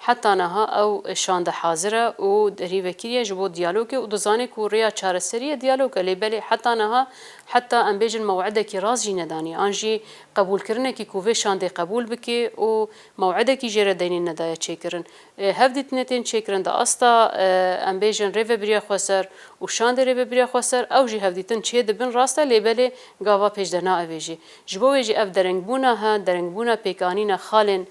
حتی نها او شانده حاضره و ریوکیه جبو دیالوگ و دزانه کو ریا چارەسەریە دیالوگ لێبەلێ حتی نها حتی ام بیجن موعدکی راز جی ندانی آنجی قبول کرنه کی کوه شانده قبول بکی و موعدکی جره دینی ندای چیکرن هفدیت نتین چیکرن دا استا ام بیجن ریو بریا خسر و شانده ریو بریا خسر او جی هفدیتن چه دبن راسته لێبەلێ گاوا پیش دنا اویجی جبو ویجی اف درنگ بونا ها درنگ بونا پیکانینا خالن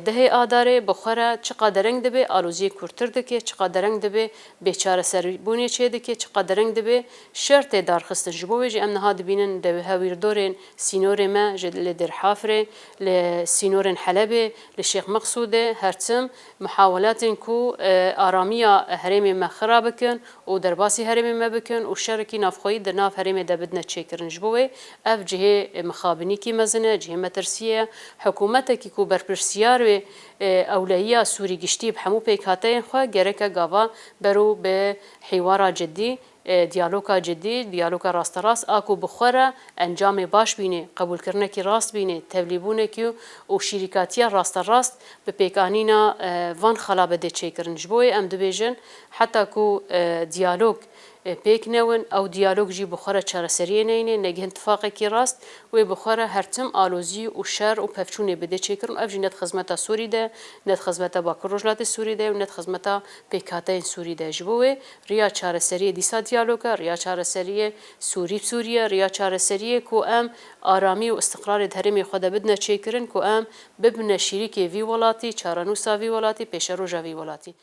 ده آداره بخوره چقدر رنگ دبه آلوزی کورتر دکه چقدر رنگ دبه بیچاره سربونی چه دکه چقدر رنگ دبه شرط دارخستن جبو ویجی ام نهاد بینن دبه هاویر دورن سینور ما جد لدر حافره لسینور حلبه لشيخ مقصوده هرتم محاولات کو آرامیا هرم ما خرابکن و درباسی هرم ما بکن و شرکی نافخوی در ناف هرم دبدنا چیکرن جبوه اف جهه مخابنی کی مزنه جهه مترسیه حکومت کی کو برپرسیار و اولویه سوری گشتی بحمو پیکاته خو گرکه گاوا برو به حوار جدی دیالوگا جدی دیالوگا راست راست آکو بخوره انجام باش بینه قبول کرنه کی راست بینه تبلیغونه کی و شرکاتیا راست راست به پیکانینا وان خلابه ده چیکرن جبوی ام دبیجن حتی کو دیالوگ پیک نون او دیالوگ جی بخوره چارەسەریە نینه نگه اتفاقی کی راست و بخوره هرتم آلوزی و شر و پفچونه بده چیکرن اف جنت خدمت سوری ده نت خدمت باکر رجلات سوری ده و نت خدمت پیکاته سوری ده جبوه ریا چارەسەریە دیسا دیالوگا ریا چارەسەریە سوری بسوریه ریا چارەسەریە کو ام آرامی و استقرار هرمی خود بدنا چیکرن کو ام ببن شریک وی ولاتی چارانوسا وی ولاتی پیش روجا وی ولاتی